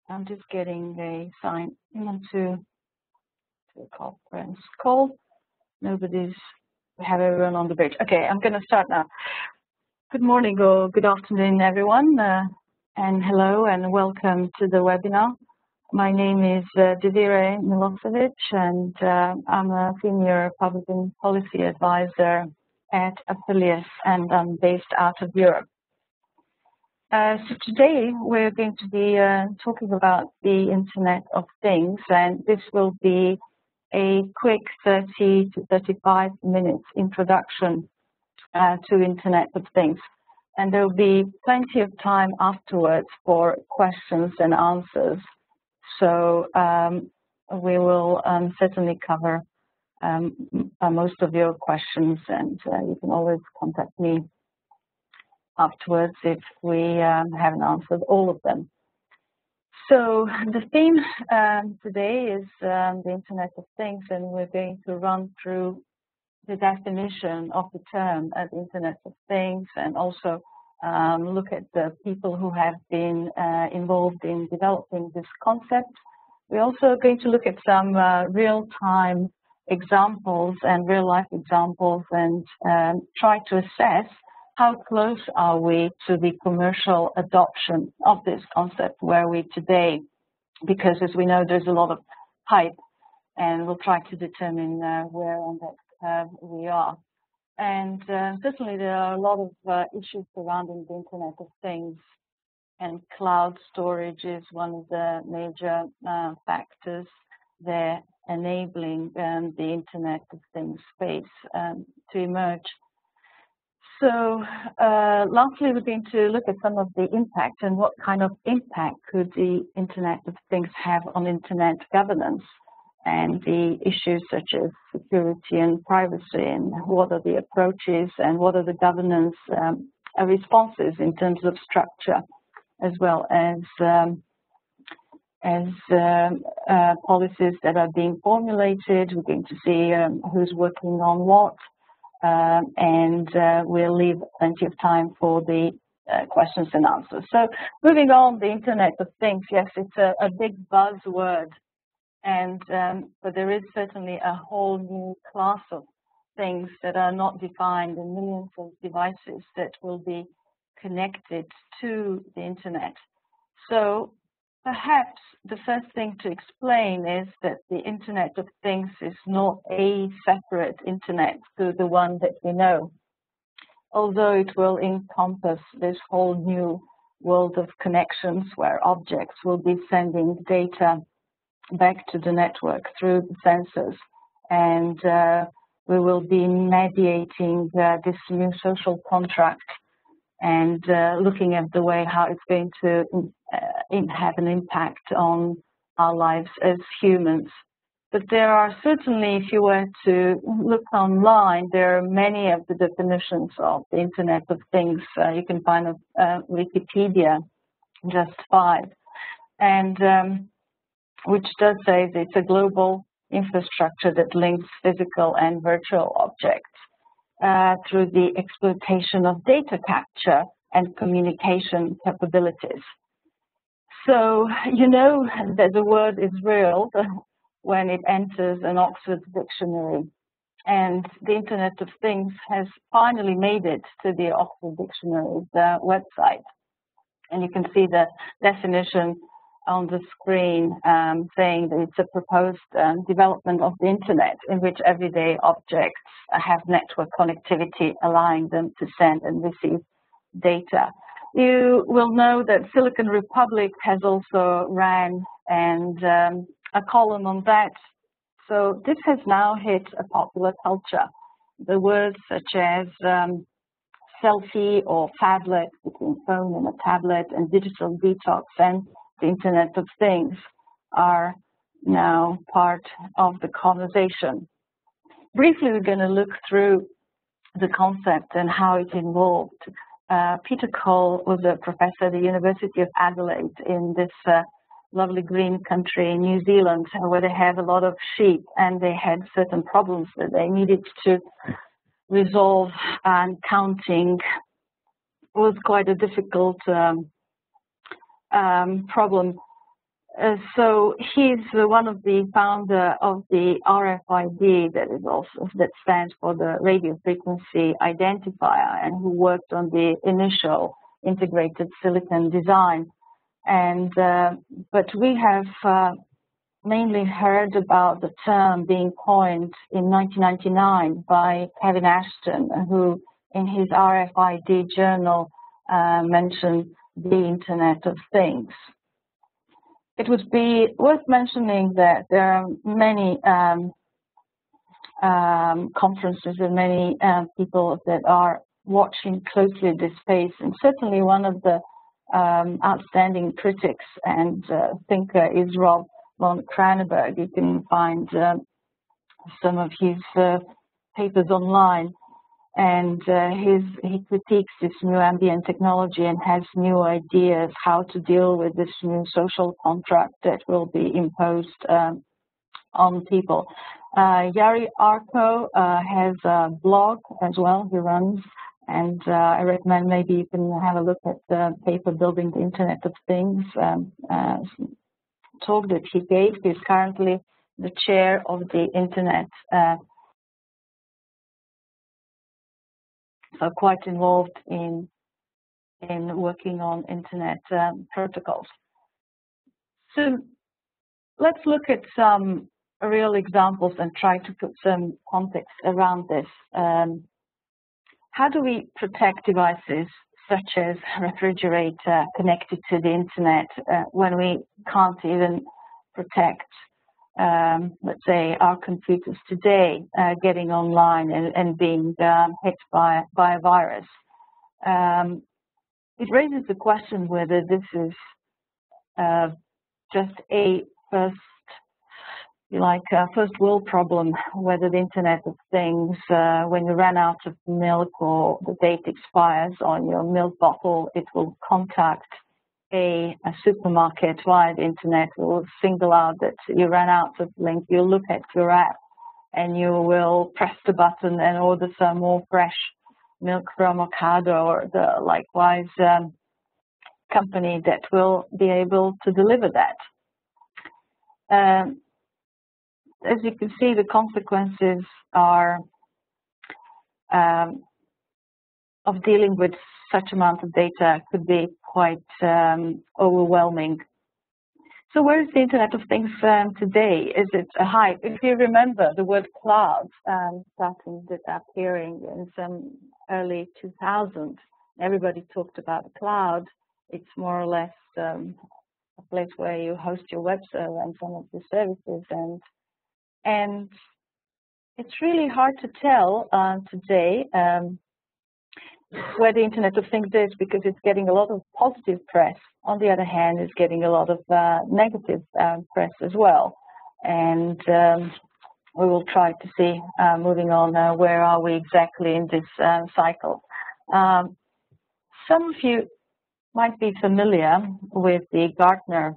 I'm just getting a sign into the conference call. We have everyone on the bridge. Okay, I'm going to start now. Good morning or good afternoon, everyone, and hello and welcome to the webinar. My name is Desiree Milosevic, and I'm a senior public policy advisor at Affiliates, and I'm based out of Europe. So today we're going to be talking about the Internet of Things, and this will be a quick 30 to 35 minutes introduction to Internet of Things. And there will be plenty of time afterwards for questions and answers. So we will certainly cover most of your questions, and you can always contact me afterwards if we haven't answered all of them. So the theme today is the Internet of Things, and we're going to run through the definition of the term as Internet of Things, and also look at the people who have been involved in developing this concept. We're also going to look at some real-time examples and real-life examples, and try to assess how close are we to the commercial adoption of this concept, where are we today? Because as we know, there's a lot of hype, and we'll try to determine where on that curve we are. And certainly there are a lot of issues surrounding the Internet of Things, and cloud storage is one of the major factors there enabling the Internet of Things space to emerge. So lastly, we're going to look at some of the impact and what kind of impact could the Internet of Things have on Internet governance, and the issues such as security and privacy, and what are the approaches and what are the governance responses in terms of structure, as well as policies that are being formulated. We're going to see who's working on what. And we'll leave plenty of time for the questions and answers. So moving on, the Internet of Things, yes, it's a big buzzword, and but there is certainly a whole new class of things that are not defined, and millions of devices that will be connected to the Internet. So perhaps the first thing to explain is that the Internet of Things is not a separate Internet to the one that we know, although it will encompass this whole new world of connections where objects will be sending data back to the network through the sensors, and we will be mediating this new social contract and looking at the way how it's going to have an impact on our lives as humans. But there are certainly, if you were to look online, there are many of the definitions of the Internet of Things. You can find on Wikipedia just 5, and which does say that it's a global infrastructure that links physical and virtual objects through the exploitation of data capture and communication capabilities. So you know that the word is real when it enters an Oxford dictionary, and the Internet of Things has finally made it to the Oxford Dictionary's website. And you can see the definition on the screen saying that it's a proposed development of the Internet in which everyday objects have network connectivity, allowing them to send and receive data. You will know that Silicon Republic has also ran and a column on that. So this has now hit a popular culture. The words such as selfie or phablet, between phone and a tablet, and digital detox and the Internet of Things are now part of the conversation. Briefly, we're going to look through the concept and how it evolved. Peter Cole was a professor at the University of Adelaide in this lovely green country in New Zealand, where they have a lot of sheep, and they had certain problems that they needed to resolve, and counting was quite a difficult problem. So he's one of the founder of the RFID, that stands for the radio frequency identifier, and who worked on the initial integrated silicon design. And but we have mainly heard about the term being coined in 1999 by Kevin Ashton, who in his RFID journal mentioned the Internet of Things. It would be worth mentioning that there are many conferences and many people that are watching closely this space, and certainly one of the outstanding critics and thinker is Rob von Kranenberg. You can find some of his papers online, and he critiques this new ambient technology and has new ideas how to deal with this new social contract that will be imposed on people. Jari Arko has a blog as well he runs, and I recommend maybe you can have a look at the paper Building the Internet of Things talk that he gave. He's currently the chair of the Internet, so quite involved in working on Internet protocols. So let's look at some real examples and try to put some context around this. How do we protect devices such as refrigerator connected to the Internet when we can't even protect, let's say, our computers today getting online and being hit by a virus? It raises the question whether this is just a first world problem, whether the Internet of Things, when you run out of milk or the date expires on your milk bottle, it will contact a supermarket via the Internet, will single out that you ran out of link. You'll look at your app and you will press the button and order some more fresh milk from Ocado or the likewise company that will be able to deliver that. As you can see, the consequences are of dealing with such amount of data could be quite overwhelming. So where is the Internet of Things today? Is it a hype? If you remember, the word cloud started appearing in some early 2000s. Everybody talked about the cloud. It's more or less a place where you host your web server and some of the services, and it's really hard to tell today where the Internet of Things is, because it's getting a lot of positive press. On the other hand, it's getting a lot of negative press as well. And we will try to see, moving on, where are we exactly in this cycle. Some of you might be familiar with the Gartner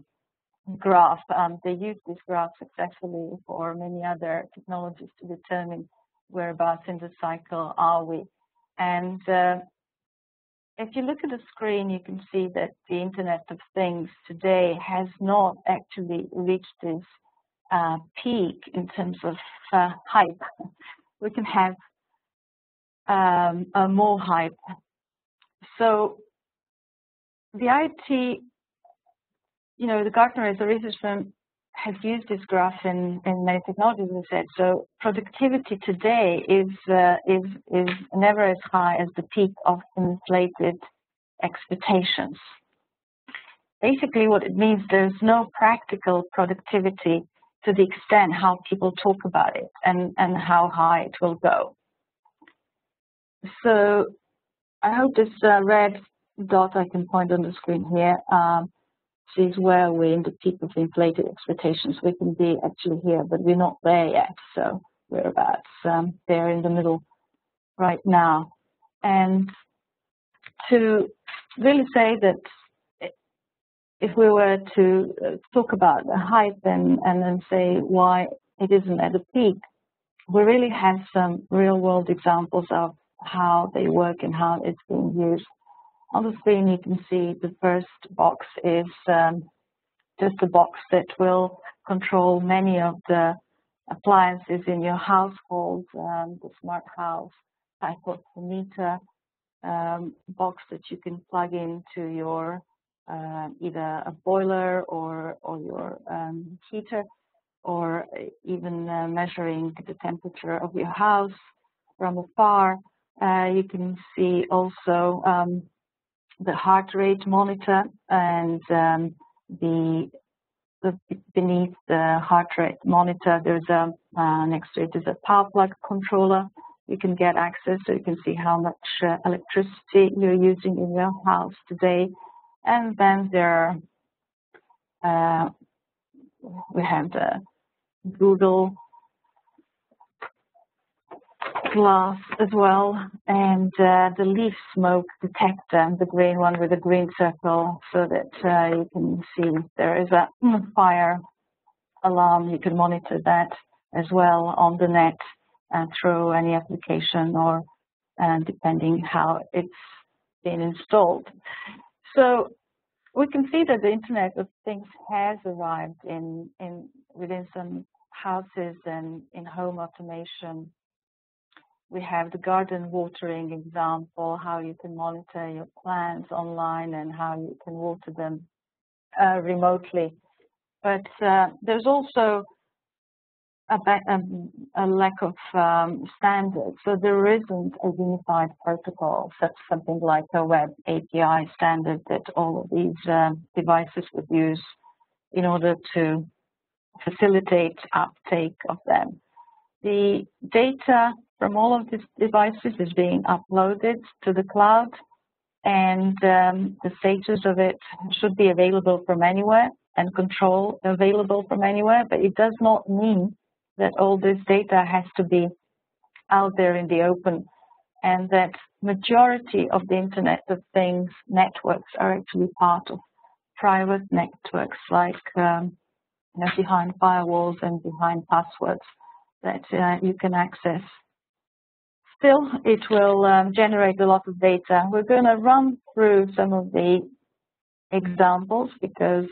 Graph. They use this graph successfully for many other technologies to determine whereabouts in the cycle are we. And if you look at the screen, you can see that the Internet of Things today has not actually reached this peak in terms of hype. We can have more hype. So the IT, the Gartner as a research firm has used this graph in many technologies, as I said. So productivity today is never as high as the peak of inflated expectations. Basically, what it means, there's no practical productivity to the extent how people talk about it and how high it will go. So I hope this red dot I can point on the screen here is where we're in the peak of inflated expectations. We can be actually here, but we're not there yet. So we're about there in the middle right now. And to really say that if we were to talk about the hype and then say why it isn't at a peak, we really have some real world examples of how they work and how it's being used. On the screen, you can see the first box is just a box that will control many of the appliances in your household, the smart house type of meter box that you can plug into your either a boiler or your heater, or even measuring the temperature of your house from afar. You can see also the heart rate monitor, and beneath the heart rate monitor, there's a next to it is a power plug controller. You can get access, so you can see how much electricity you're using in your house today. And then there we have the Google Glass as well, and the leaf smoke detector, the green one with a green circle, so that you can see if there is a fire alarm. You can monitor that as well on the net through any application, or depending how it's been installed. So we can see that the Internet of Things has arrived within some houses and in home automation. We have the garden watering example, how you can monitor your plants online and how you can water them remotely. But there's also a lack of standards. So there isn't a unified protocol, such something like a web API standard that all of these devices would use in order to facilitate uptake of them. The data from all of these devices is being uploaded to the cloud, and the status of it should be available from anywhere and control available from anywhere, but it does not mean that all this data has to be out there in the open, and that majority of the Internet of Things networks are actually part of private networks, like behind firewalls and behind passwords that you can access. Still, it will generate a lot of data. We're going to run through some of the examples because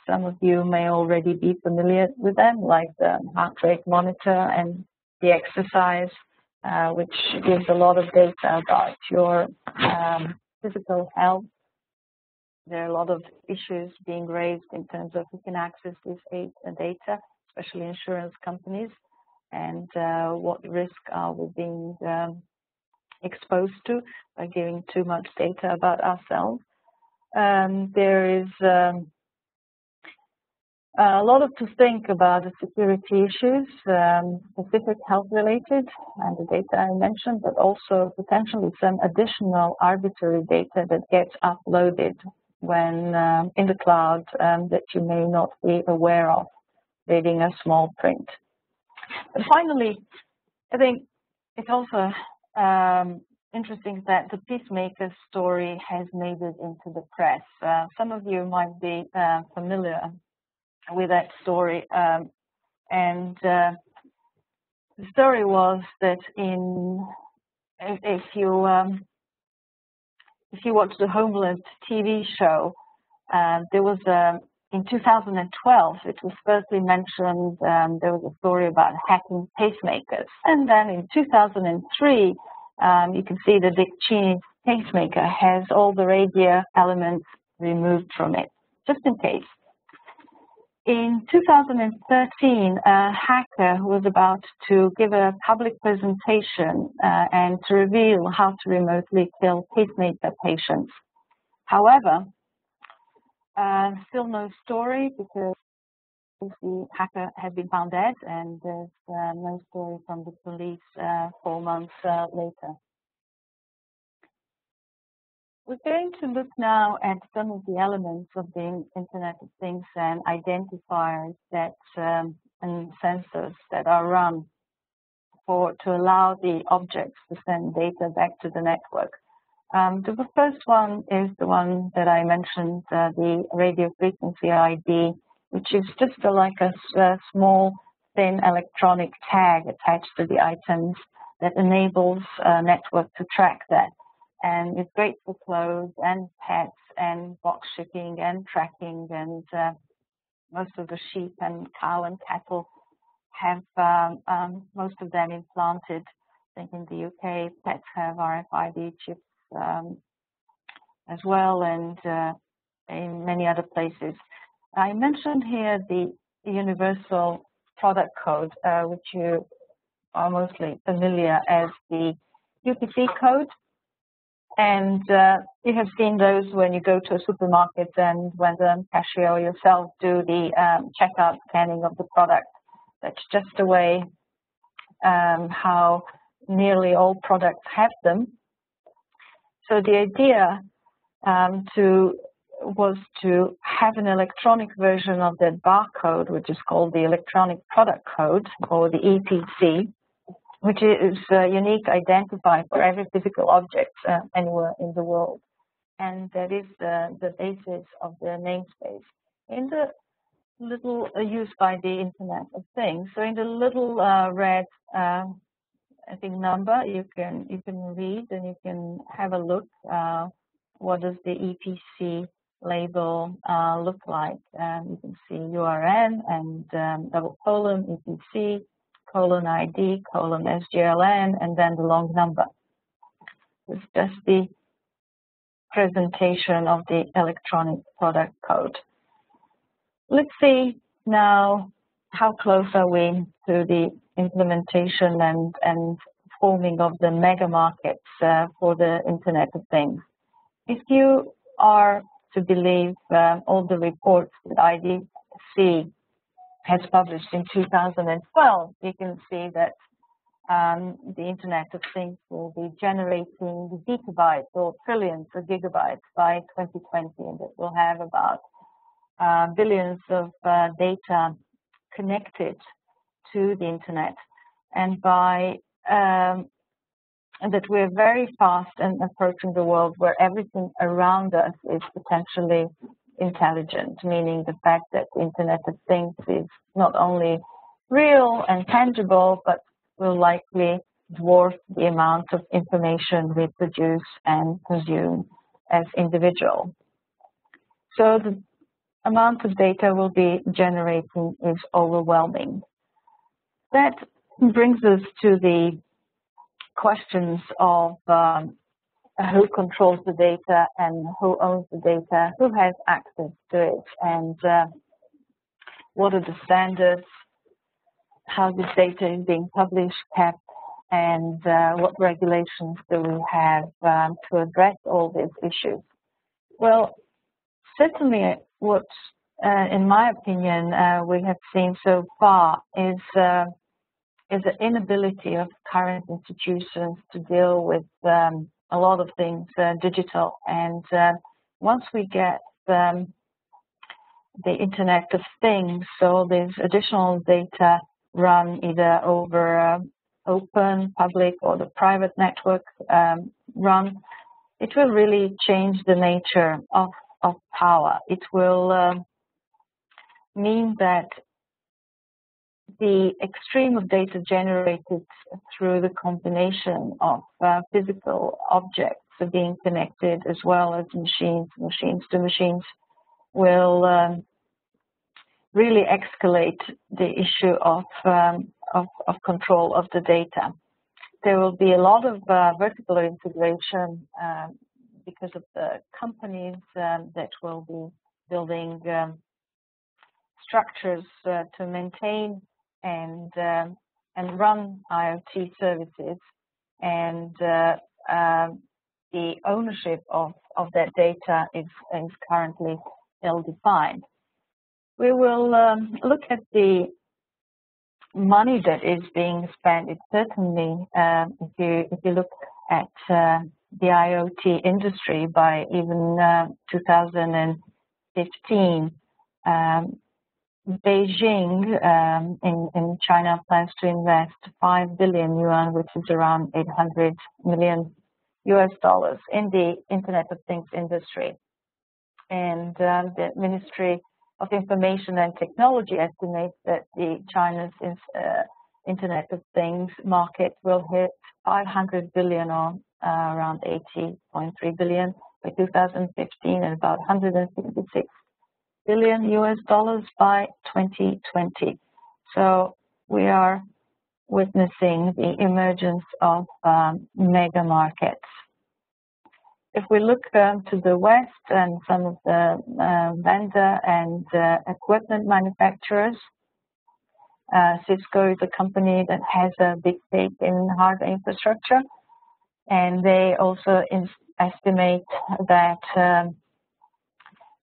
some of you may already be familiar with them, like the heart rate monitor and the exercise, which gives a lot of data about your physical health. There are a lot of issues being raised in terms of who can access this data, especially insurance companies, and what risk are we being exposed to by giving too much data about ourselves. There is a lot to think about the security issues, specific health related, and the data I mentioned, but also potentially some additional arbitrary data that gets uploaded when in the cloud that you may not be aware of reading a small print. And finally, I think it's also interesting that the Peacemakers story has made it into the press. Some of you might be familiar with that story, and the story was that if you watch the Homeland TV show, there was in 2012, it was firstly mentioned, there was a story about hacking pacemakers. And then in 2003, you can see that Dick Cheney's pacemaker has all the radio elements removed from it, just in case. In 2013, a hacker was about to give a public presentation and to reveal how to remotely kill pacemaker patients. However, still no story because the hacker has been found dead, and there's no story from the police 4 months later. We're going to look now at some of the elements of the Internet of Things and identifiers that and sensors that are run to allow the objects to send data back to the network. The first one is the one that I mentioned, the radio frequency ID, which is just like a small, thin electronic tag attached to the items that enables a network to track that. And it's great for clothes and pets and box shipping and tracking and most of the sheep and cow and cattle have most of them implanted. I think in the UK, pets have RFID chips as well, and in many other places. I mentioned here the universal product code, which you are mostly familiar as the UPC code. And you have seen those when you go to a supermarket and when the cashier or yourself do the checkout scanning of the product. That's just the way how nearly all products have them. So the idea was to have an electronic version of that barcode, which is called the Electronic Product Code, or the EPC, which is a unique identifier for every physical object anywhere in the world. And that is the basis of the namespace. In the little used by the Internet of Things, so in the little red I think number, you can read and you can have a look. What does the EPC label look like? You can see URN and double colon EPC, colon ID, colon SGLN, and then the long number. It's just the presentation of the electronic product code. Let's see now how close are we to the implementation and forming of the mega markets for the Internet of Things. If you are to believe all the reports that IDC has published in 2012, you can see that the Internet of Things will be generating gigabytes or trillions of gigabytes by 2020, and it will have about billions of data connected to the Internet. And by that we're very fast and approaching the world where everything around us is potentially intelligent, meaning the fact that the Internet of Things is not only real and tangible, but will likely dwarf the amount of information we produce and consume as individuals. So the amount of data we'll be generating is overwhelming. That brings us to the questions of who controls the data and who owns the data, who has access to it, and what are the standards, how this data is being published, kept, and what regulations do we have to address all these issues. Well, certainly what, in my opinion, we have seen so far is the inability of current institutions to deal with a lot of things digital. And once we get the Internet of Things, so there's additional data run either over open, public, or the private network run, it will really change the nature of power. It will mean that the extreme of data generated through the combination of physical objects being connected as well as machines to machines, will really escalate the issue of control of the data. There will be a lot of vertical integration because of the companies that will be building structures to maintain and run IoT services, and the ownership of that data is currently ill-defined. We will look at the money that is being spent. It's certainly, if you look at the IoT industry by even 2015, Beijing in China plans to invest 5 billion yuan, which is around $800 million in the Internet of Things industry. And the Ministry of Information and Technology estimates that China's Internet of Things market will hit 500 billion or around 80.3 billion by 2015, and about 166 billion US dollars by 2020. So we are witnessing the emergence of mega markets. If we look to the West and some of the vendor and equipment manufacturers, Cisco is a company that has a big stake in hardware infrastructure, and they also estimate that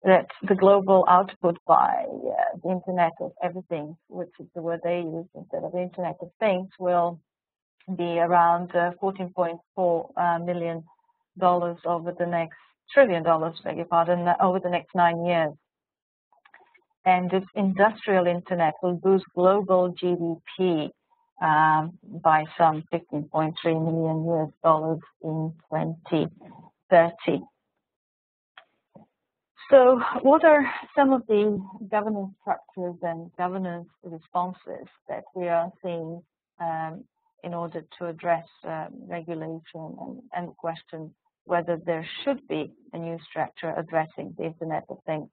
that the global output by the Internet of Everything, which is the word they use instead of Internet of Things, will be around $14.4 million over the next $1 trillion, beg your pardon, over the next 9 years. And this industrial internet will boost global GDP by some $15.3 million in 2030. So what are some of the governance structures and governance responses that we are seeing in order to address regulation and question whether there should be a new structure addressing the Internet of Things?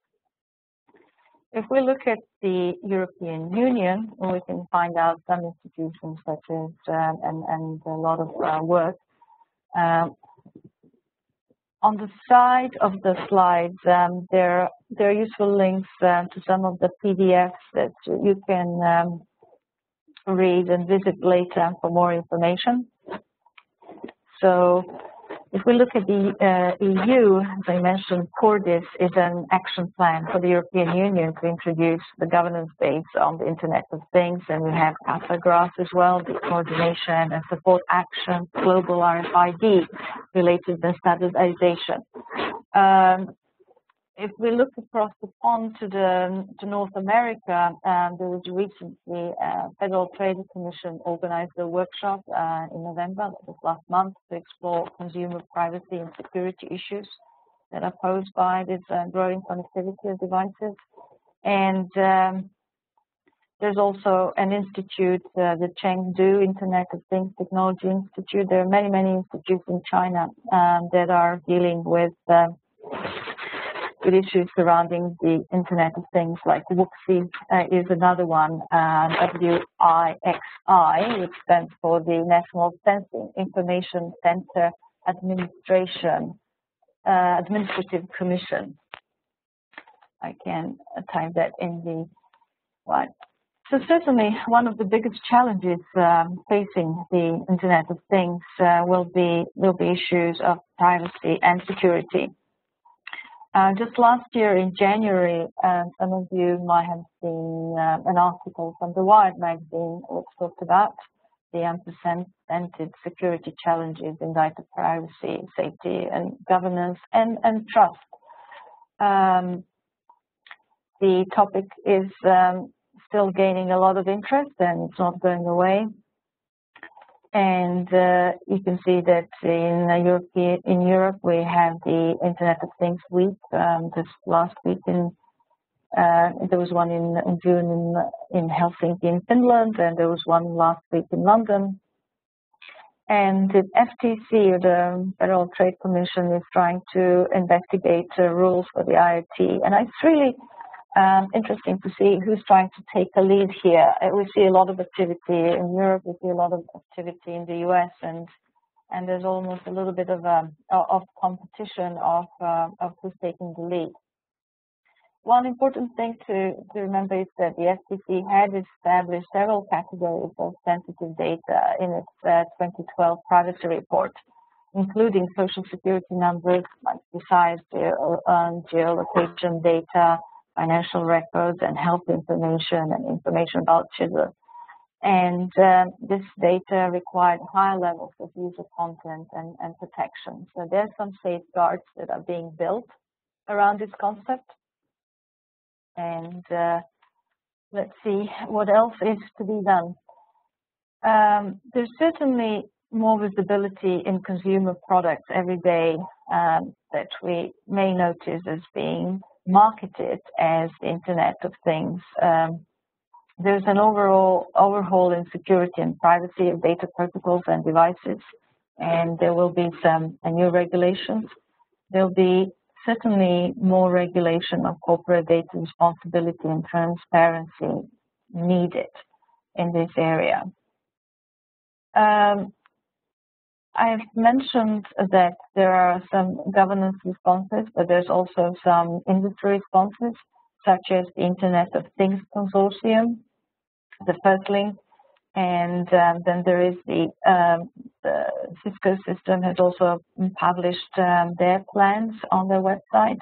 If we look at the European Union, we can find out some institutions such as, and a lot of work. On the side of the slides, there are useful links to some of the PDFs that you can read and visit later for more information. So if we look at the EU, as I mentioned, CORDIS is an action plan for the European Union to introduce the governance base on the Internet of Things, and we have Gartner Graph as well, the coordination and support action, global RFID related to standardization. If we look across the pond to North America, there was recently Federal Trade Commission organized a workshop in November, that was last month, to explore consumer privacy and security issues that are posed by this growing connectivity of devices. And there's also an institute, the Chengdu Internet of Things Technology Institute. There are many, many institutes in China that are dealing with issues surrounding the Internet of Things, like WUXI is another one, WIXI, which stands for the National Sensing Information Center Administrative Commission. I can type that in the slide. So certainly one of the biggest challenges facing the Internet of Things will be issues of privacy and security. Just last year in January, some of you might have seen an article from the Wired magazine which talked about the unprecedented security challenges in data privacy, safety, and governance, and trust. The topic is still gaining a lot of interest, and it's not going away. And you can see that in Europe we have the Internet of Things Week. This last week there was one in June in Helsinki in Finland, and there was one last week in London. And the FTC, the Federal Trade Commission, is trying to investigate rules for the IoT. And it's really interesting to see who's trying to take a lead here. We see a lot of activity in Europe, we see a lot of activity in the US, and there's almost a little bit of competition of who's taking the lead. One important thing to remember is that the FTC had established several categories of sensitive data in its 2012 privacy report, including social security numbers, like precise geolocation data, financial records, and health information, and information about children. And this data required higher levels of user content and protection. So there's some safeguards that are being built around this concept. And let's see what else is to be done. There's certainly more visibility in consumer products every day that we may notice as being marketed as the Internet of Things. There's an overhaul in security and privacy of data protocols and devices, and there will be some new regulations. There'll be certainly more regulation of corporate data responsibility and transparency needed in this area. I've mentioned that there are some governance responses, but there's also some industry responses, such as the Internet of Things Consortium, the first link, and then there is the Cisco system has also published their plans on their website,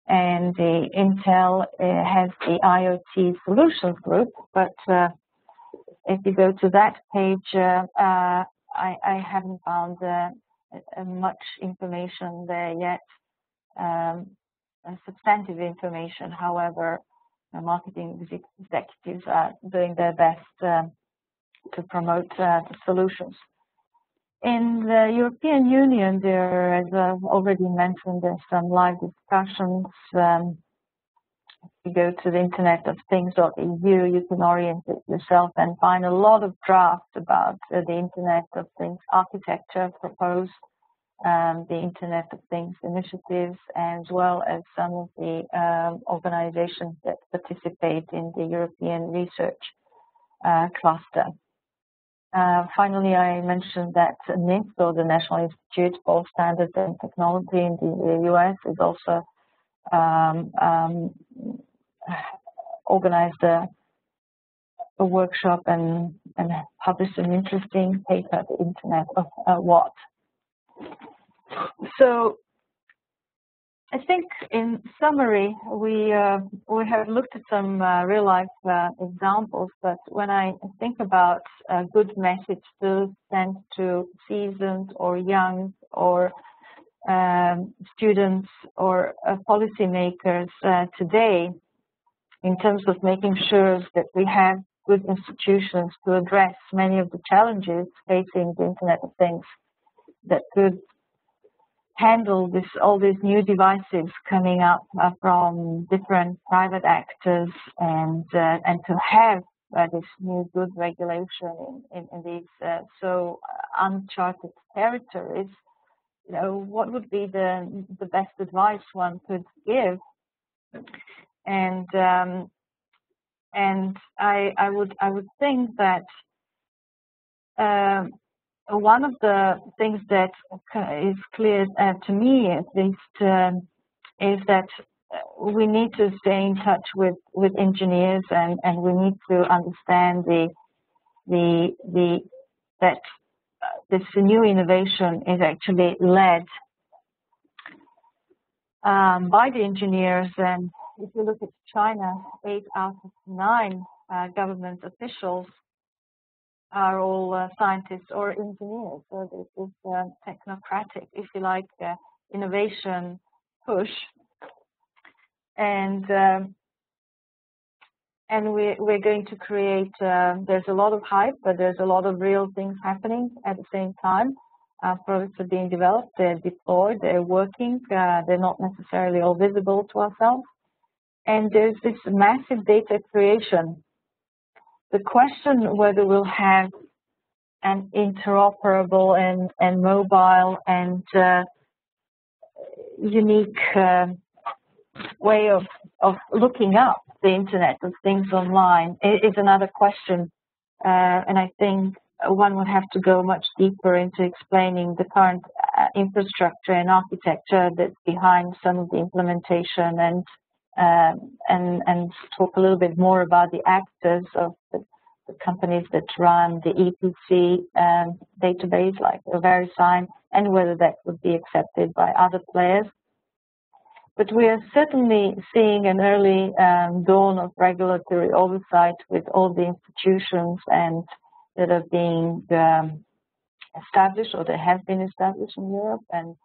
and the Intel has the IoT Solutions Group, but if you go to that page, I haven't found much information there yet, substantive information. However, the marketing executives are doing their best to promote the solutions. In the European Union, there, as I've already mentioned, there's some live discussions. If you go to the InternetofThings.eu, you can orient it yourself and find a lot of drafts about the Internet of Things architecture proposed, the Internet of Things initiatives, as well as some of the organizations that participate in the European research cluster. Finally, I mentioned that NIST, or the National Institute for Standards and Technology in the US, is also organized a workshop and published an interesting paper, the Internet of What. So I think in summary, we have looked at some real life examples, but when I think about a good message to send to seasoned or young or students or policymakers today, in terms of making sure that we have good institutions to address many of the challenges facing the Internet of Things, that could handle all these new devices coming up from different private actors, and to have this new good regulation in these so uncharted territories. You know, what would be the best advice one could give? And I would think that one of the things that is clear to me, at least, is that we need to stay in touch with engineers, and we need to understand that this new innovation is actually led by the engineers. And if you look at China, 8 out of 9 government officials are all scientists or engineers. So this is technocratic, if you like, innovation push. And we're going to create, there's a lot of hype, but there's a lot of real things happening at the same time. Products are being developed, they're deployed, they're working, they're not necessarily all visible to ourselves. And there's this massive data creation. The question whether we'll have an interoperable and mobile and unique way of looking up the Internet of Things online is another question. And I think one would have to go much deeper into explaining the current infrastructure and architecture that's behind some of the implementation, and talk a little bit more about the actors of the companies that run the EPC database, like VeriSign, and whether that would be accepted by other players. But we are certainly seeing an early dawn of regulatory oversight with all the institutions and that are being established, or that have been established in Europe, and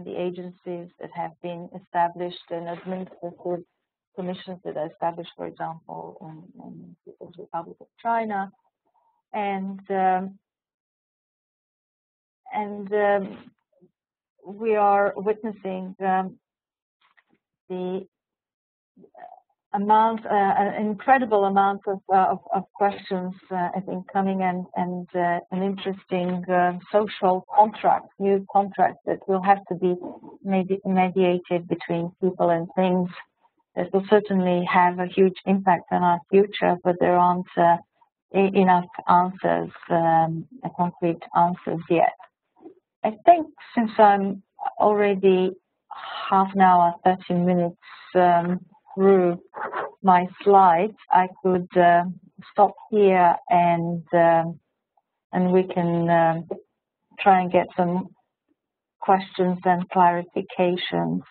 the agencies that have been established, and administrative commissions that are established, for example, in the People's Republic of China, and we are witnessing the an incredible amount of questions, I think, coming and an interesting social contract, new contract that will have to be maybe mediated between people and things. That will certainly have a huge impact on our future, but there aren't enough answers, concrete answers yet. I think since I'm already half an hour, 30 minutes through my slides, I could stop here and we can try and get some questions and clarifications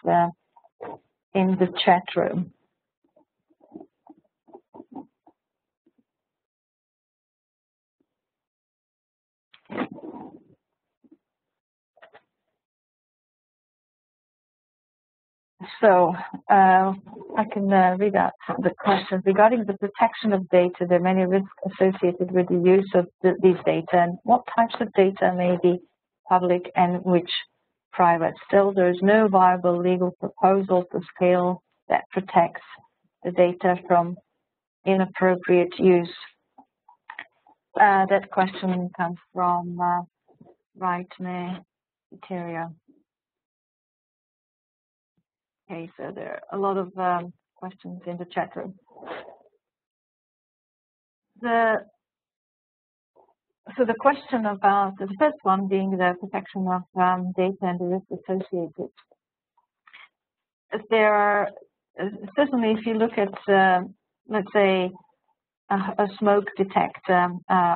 in the chat room. So I can read out the questions. Regarding the protection of data, there are many risks associated with the use of these data, and what types of data may be public and which private. Still, there is no viable legal proposal to scale that protects the data from inappropriate use. That question comes from Gartner Graph. Okay, so there are a lot of questions in the chat room. So the question about the first one being the protection of data and the risk associated. There are certainly, if you look at let's say a smoke detector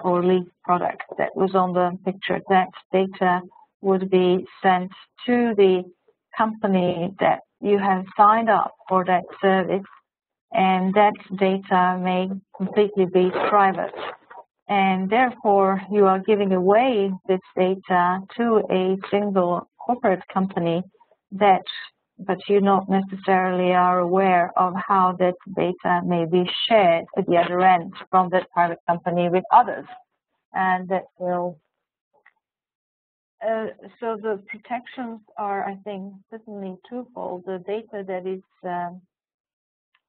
or leak product that was on the picture, that data would be sent to the company that you have signed up for that service, and that data may completely be private. And therefore, you are giving away this data to a single corporate company but you not necessarily are aware of how that data may be shared at the other end from that private company with others. And that will, so the protections are, I think, certainly twofold. The data that is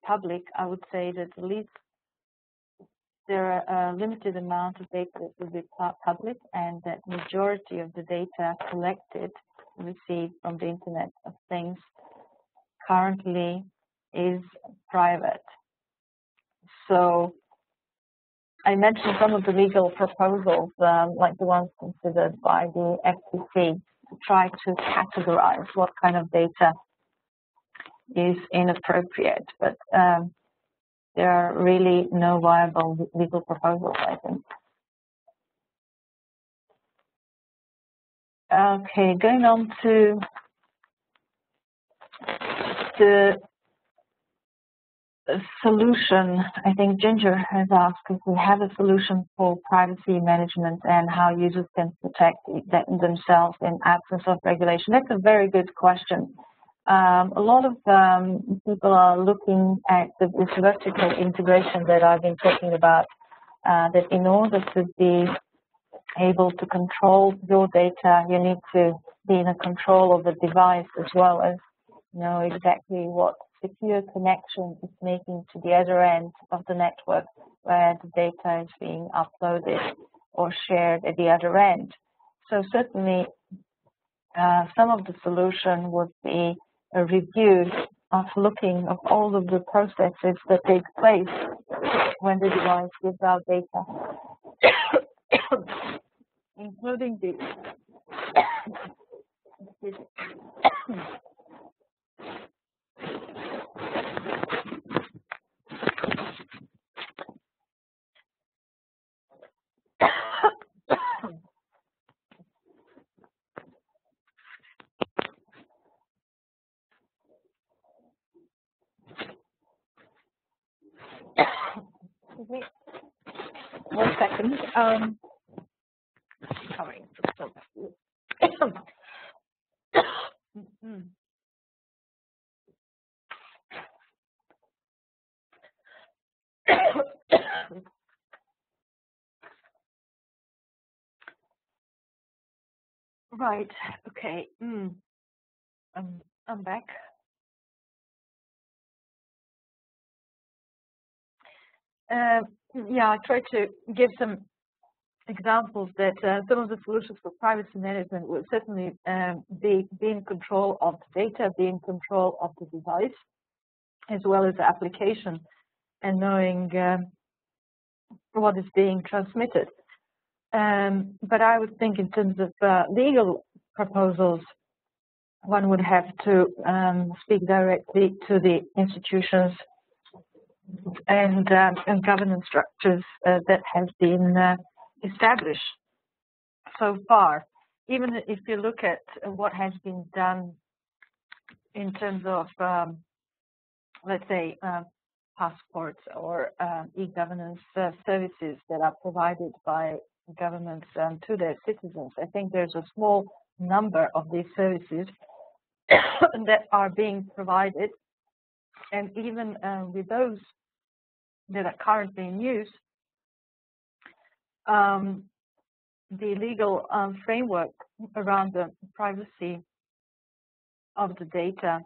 public, I would say that at least there are a limited amount of data that will be public, and that majority of the data collected, received from the Internet of Things currently is private. So I mentioned some of the legal proposals, like the ones considered by the FTC, to try to categorize what kind of data is inappropriate, but there are really no viable legal proposals, I think. Okay, going on to the solution. I think Ginger has asked if we have a solution for privacy management and how users can protect themselves in absence of regulation. That's a very good question. A lot of people are looking at this vertical integration that I've been talking about, that in order to be able to control your data, you need to be in control of the device as well as know exactly what secure connection is making to the other end of the network where the data is being uploaded or shared at the other end. So certainly some of the solution would be a review of looking of all of the processes that take place when the device gives out data, including the one second. Right. Okay. I'm back. Yeah, I try to give some examples that some of the solutions for privacy management will certainly be in control of the data, be in control of the device, as well as the application, and knowing what is being transmitted. But I would think in terms of legal proposals, one would have to speak directly to the institutions and governance structures that have been established so far. Even if you look at what has been done in terms of, let's say, passports or e-governance services that are provided by governments to their citizens, I think there's a small number of these services that are being provided, and even with those that are currently in use, the legal framework around the privacy of the data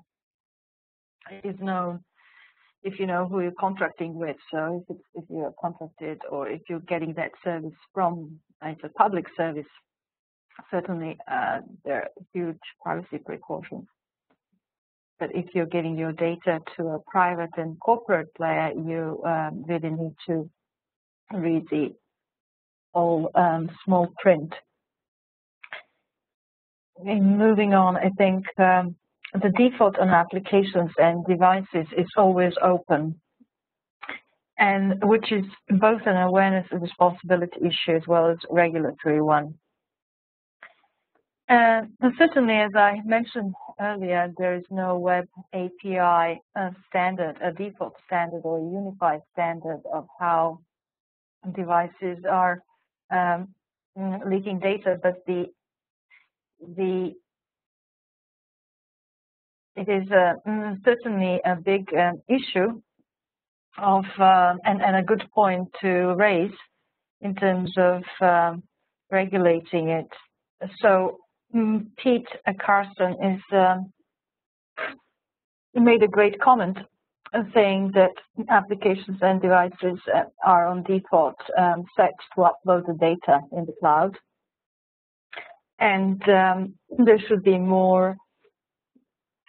is known if you know who you're contracting with. So if you're contracted or if you're getting that service from, it's a public service, certainly there are huge privacy precautions. But if you're giving your data to a private and corporate player, you really need to read the all small print. In moving on, I think the default on applications and devices is always open, and which is both an awareness and responsibility issue as well as a regulatory one. And certainly, as I mentioned earlier, there is no web API standard, a default standard or a unified standard of how devices are leaking data, but it is certainly a big issue of and a good point to raise in terms of regulating it. So Pete Carson is made a great comment saying that applications and devices are on default set to upload the data in the cloud, and there should be more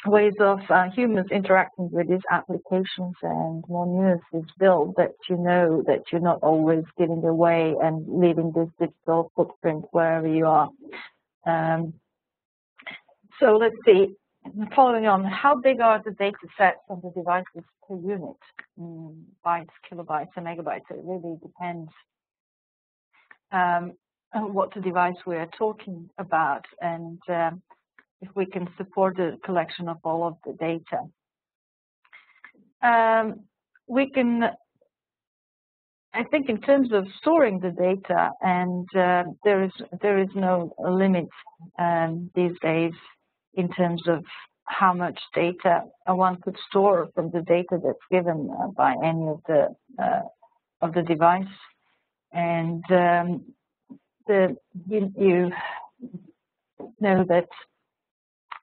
ways of humans interacting with these applications and more nuances built that you know that you're not always giving away and leaving this digital footprint wherever you are. So let's see, following on, how big are the data sets on the devices per unit? Bytes, kilobytes, and megabytes. It really depends on what the device we are talking about and if we can support the collection of all of the data. We can, I think, in terms of storing the data, and there is no limit these days in terms of how much data one could store from the data that's given by any of the device, and you know that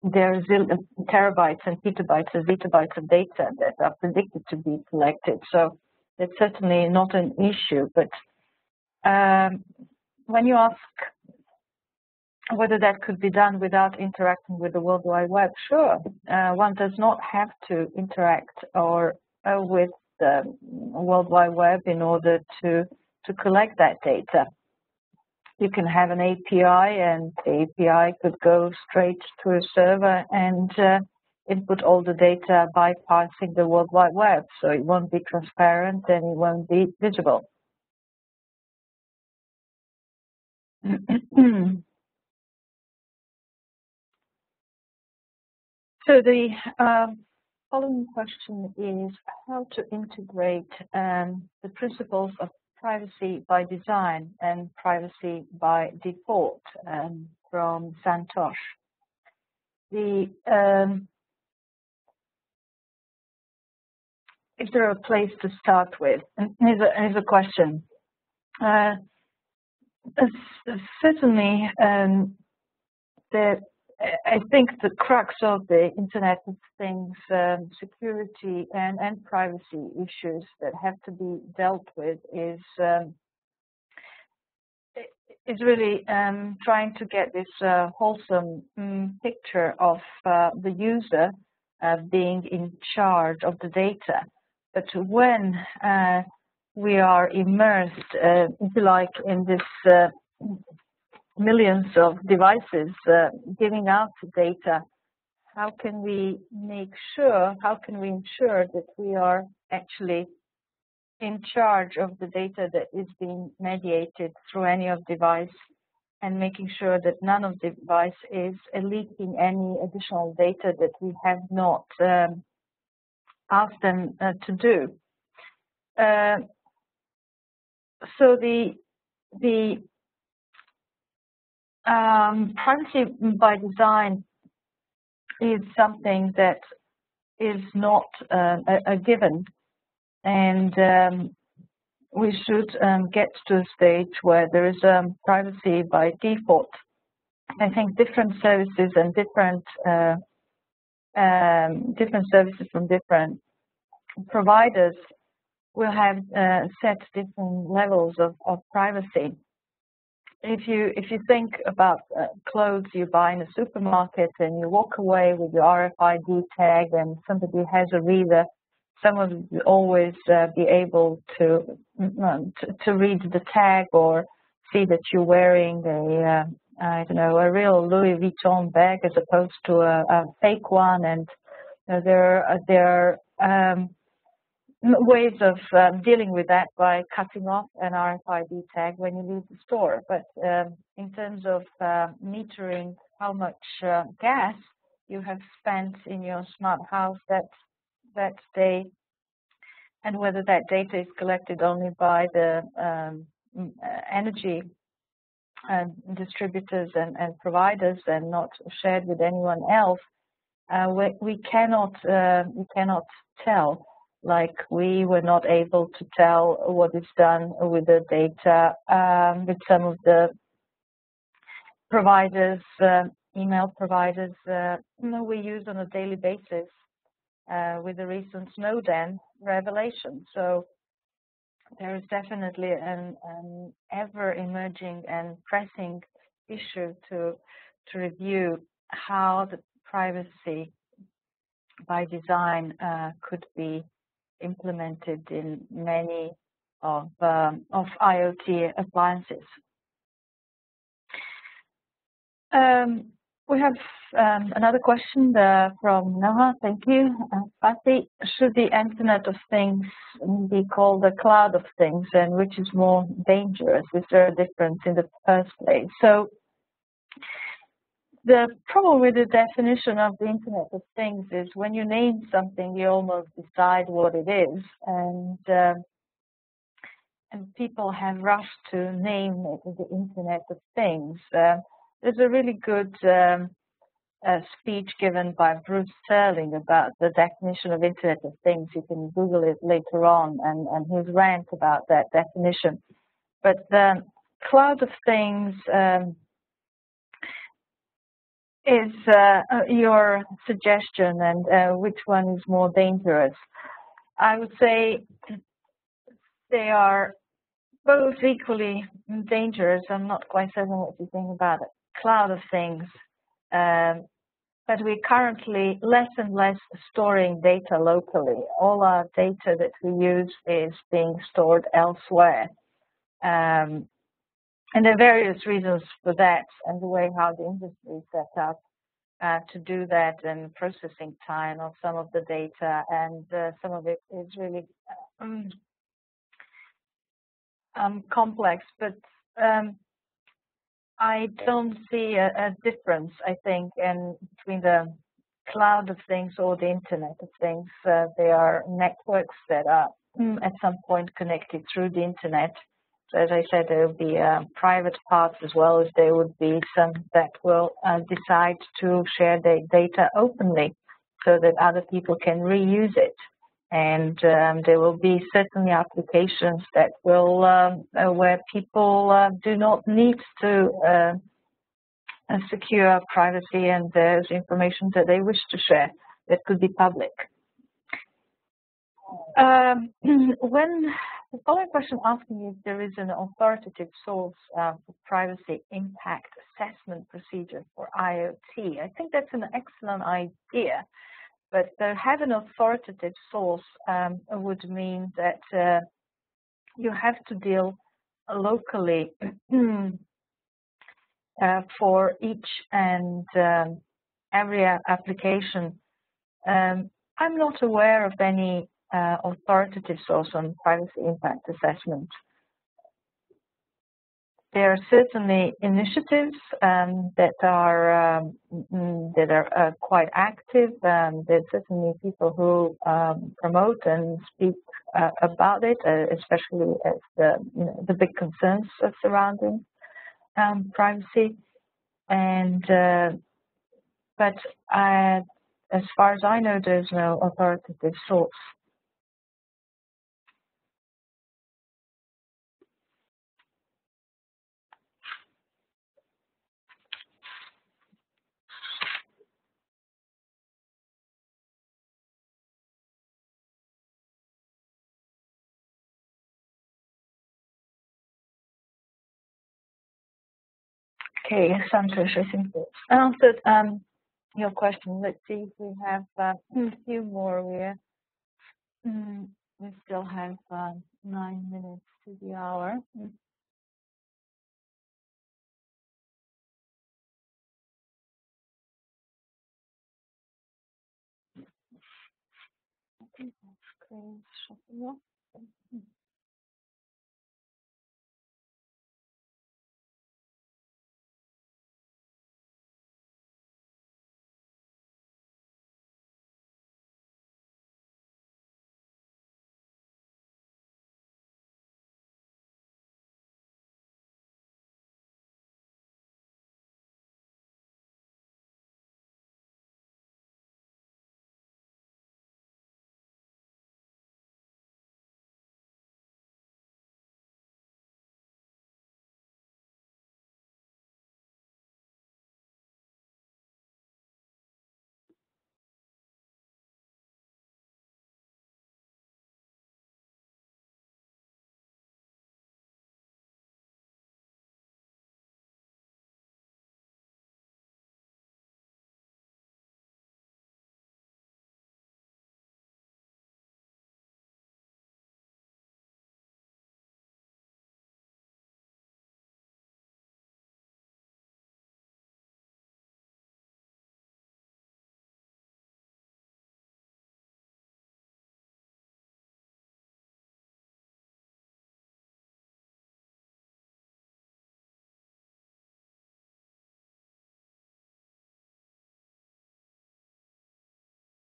there are terabytes and petabytes and zettabytes of data that are predicted to be collected. So it's certainly not an issue. But when you ask whether that could be done without interacting with the World Wide Web, sure. One does not have to interact with the World Wide Web in order to collect that data. You can have an API, and the API could go straight to a server and input all the data bypassing the World Wide Web. So it won't be transparent and it won't be visible. So the following question is how to integrate the principles of privacy by design and privacy by default from Santosh. Is there a place to start with? Here's a question. Certainly, I think the crux of the Internet of Things security and privacy issues that have to be dealt with is really trying to get this wholesome picture of the user being in charge of the data. But when we are immersed, if you like, in this millions of devices giving out data, how can we ensure that we are actually in charge of the data that is being mediated through any of device, and making sure that none of the device is leaking any additional data that we have not asked them to do. So the privacy by design is something that is not a given, and we should get to a stage where there is privacy by default. I think different services and different services from different providers will have set different levels of privacy. If you think about clothes you buy in a supermarket and you walk away with your RFID tag and somebody has a reader, someone will always be able to read the tag or see that you're wearing a real Louis Vuitton bag as opposed to a fake one. And there are ways of dealing with that by cutting off an RFID tag when you leave the store. But in terms of metering how much gas you have spent in your smart house that day, and whether that data is collected only by the energy distributors and providers and not shared with anyone else, we cannot tell. Like we were not able to tell what is done with the data with some of the providers, email providers, we use on a daily basis with the recent Snowden revelation. So there is definitely an ever-emerging and pressing issue to review how the privacy by design could be implemented in many of IoT appliances. We have another question from Noah. Thank you. Fatih, should the Internet of Things be called the Cloud of Things, and which is more dangerous? Is there a difference in the first place? So the problem with the definition of the Internet of Things is when you name something, you almost decide what it is, and people have rushed to name it the Internet of Things. There's a really good speech given by Bruce Sterling about the definition of Internet of Things. You can Google it later on, and his rant about that definition. But the Cloud of Things is your suggestion, and which one is more dangerous? I would say they are both equally dangerous. I'm not quite certain what you think about it. Cloud of Things, but we're currently less and less storing data locally. All our data that we use is being stored elsewhere. And there are various reasons for that, and the way how the industry is set up to do that, and processing time of some of the data, and some of it is really complex. But I don't see a difference, I think, between the Cloud of Things or the Internet of Things. They are networks that are at some point connected through the Internet. So as I said, there will be private parts as well as there would be some that will decide to share their data openly so that other people can reuse it. And there will be certainly applications that will where people do not need to secure privacy and there's information that they wish to share that could be public. When the following question asking if there is an authoritative source for privacy impact assessment procedure for IoT, I think that's an excellent idea. But to have an authoritative source would mean that you have to deal locally for each and every application. I'm not aware of any authoritative source on privacy impact assessment. There are certainly initiatives that are quite active. There's certainly people who promote and speak about it, especially as the big concerns surrounding privacy. And but as far as I know, there's no authoritative source. Okay, Santosh, I think that's answered your question. Let's see if we have a few more. We still have 9 minutes to the hour.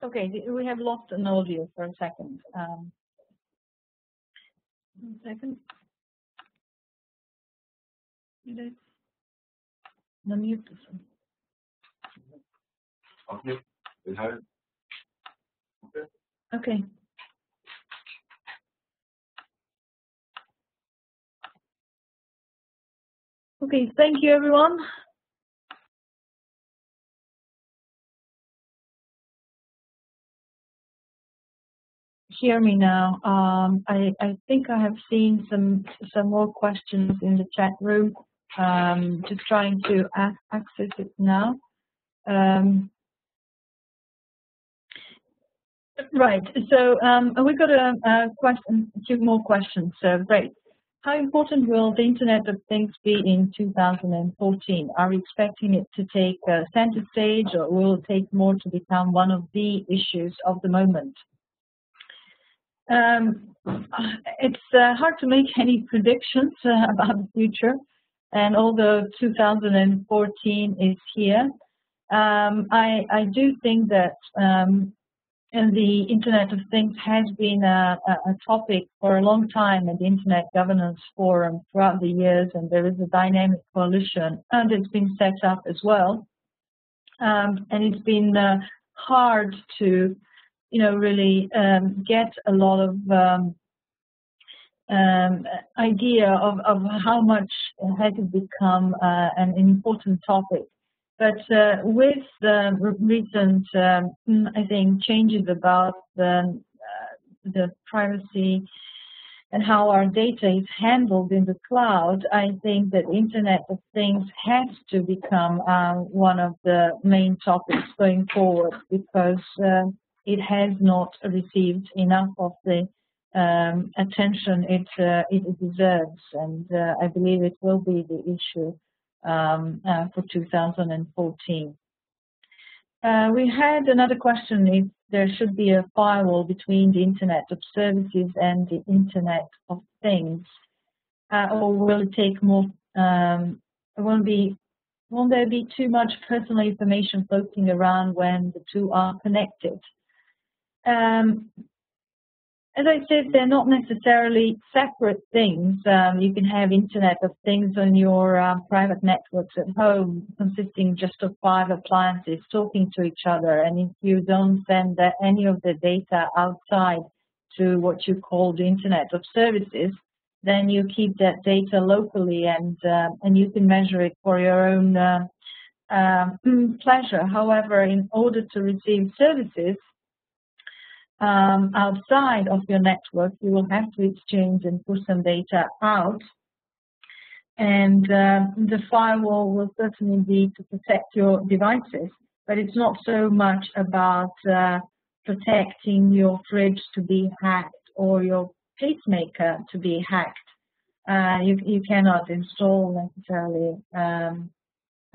Okay, we have lost an audio for a second. 1 second. The mute. Okay. Okay. Okay, thank you, everyone. Hear me now. I think I have seen some more questions in the chat room. Just trying to access it now. Right. So we got a question, 2 more questions. So great. How important will the Internet of Things be in 2014? Are we expecting it to take center stage, or will it take more to become one of the issues of the moment? It's hard to make any predictions about the future, and although 2014 is here, I do think that the Internet of Things has been a topic for a long time at the InternetGovernance Forum throughout the years, and there is a dynamic coalition, and it's been set up as well. And it's been hard to really get a lot of idea of how much has it become an important topic. But with the recent, I think, changes about the privacy and how our data is handled in the cloud, I think that Internet of Things has to become one of the main topics going forward, because it has not received enough of the attention it deserves, and I believe it will be the issue for 2014. We had another question if there should be a firewall between the Internet of Services and the Internet of Things, or will it take more? Won't there be too much personal information floating around when the two are connected? As I said, they're not necessarily separate things. You can have Internet of Things on your private networks at home, consisting just of 5 appliances talking to each other. And if you don't send any of the data outside to what you call the Internet of Services, then you keep that data locally, and you can measure it for your own pleasure. However, in order to receive services outside of your network, you will have to exchange and push some data out. And the firewall will certainly be to protect your devices, but it's not so much about protecting your fridge to be hacked or your pacemaker to be hacked. You cannot install necessarily a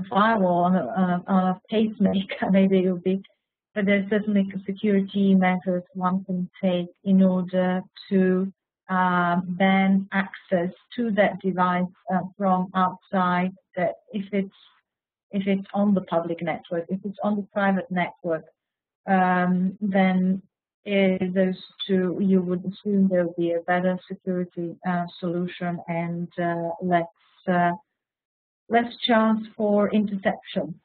firewall on a pacemaker. Maybe it will be. But there's certainly security measures one can take in order to ban access to that device from outside. That if it's on the public network, if it's on the private network, then those two, you would assume there will be a better security solution and less chance for interception.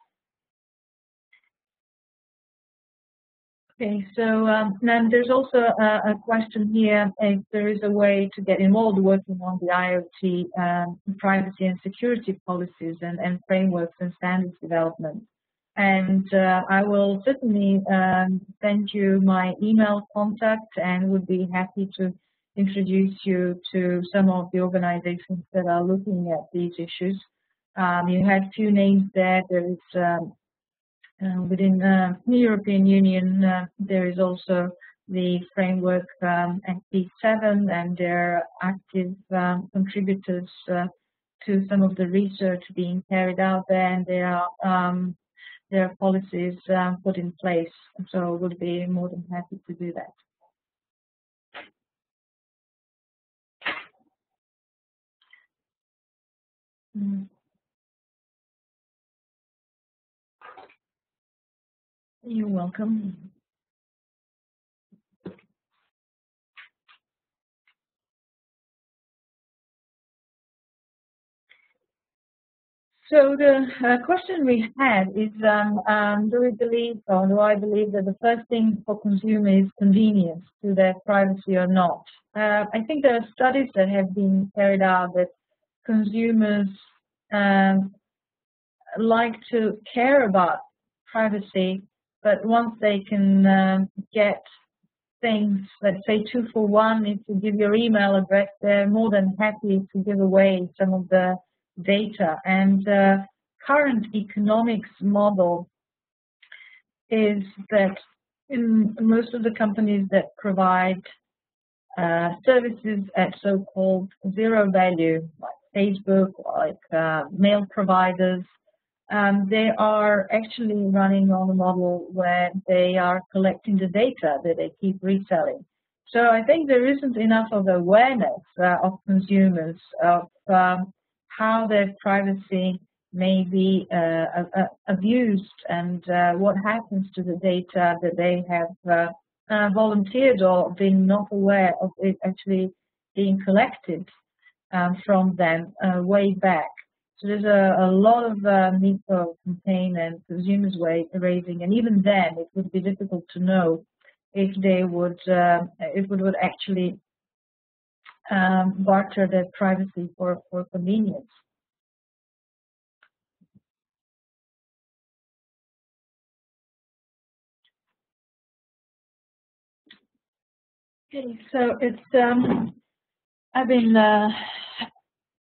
Okay, so then there's also a question here if there is a way to get involved working on the IoT privacy and security policies and frameworks and standards development. And I will certainly send you my email contact and would be happy to introduce you to some of the organizations that are looking at these issues. You had 2 names there. There is within the European Union, there is also the framework FP7, and they're active contributors to some of the research being carried out there, and there are policies put in place. So we'll be more than happy to do that. You're welcome. So the question we had is, do we believe, or do I believe that the first thing for consumers is convenience to their privacy or not? I think there are studies that have been carried out that consumers like to care about privacy, but once they can get things, let's say 2 for 1, if you give your email address, they're more than happy to give away some of the data. And current economics model is that in most of the companies that provide services at so-called 0 value, like Facebook, like mail providers, they are actually running on a model where they are collecting the data that they keep reselling. So I think there isn't enough of awareness of consumers of how their privacy may be abused and what happens to the data that they have volunteered or been not aware of it actually being collected from them way back. So there's a lot of need for campaign and consumers raising, and even then it would be difficult to know if they would actually barter their privacy for convenience. Okay, so it's I've been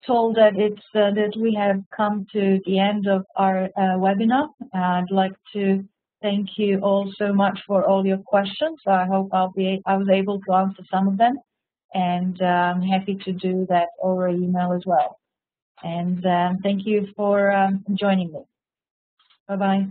told that it's that we have come to the end of our webinar. I'd like to thank you all so much for all your questions. I hope I was able to answer some of them, and I'm happy to do that over email as well. And thank you for joining me. Bye-bye.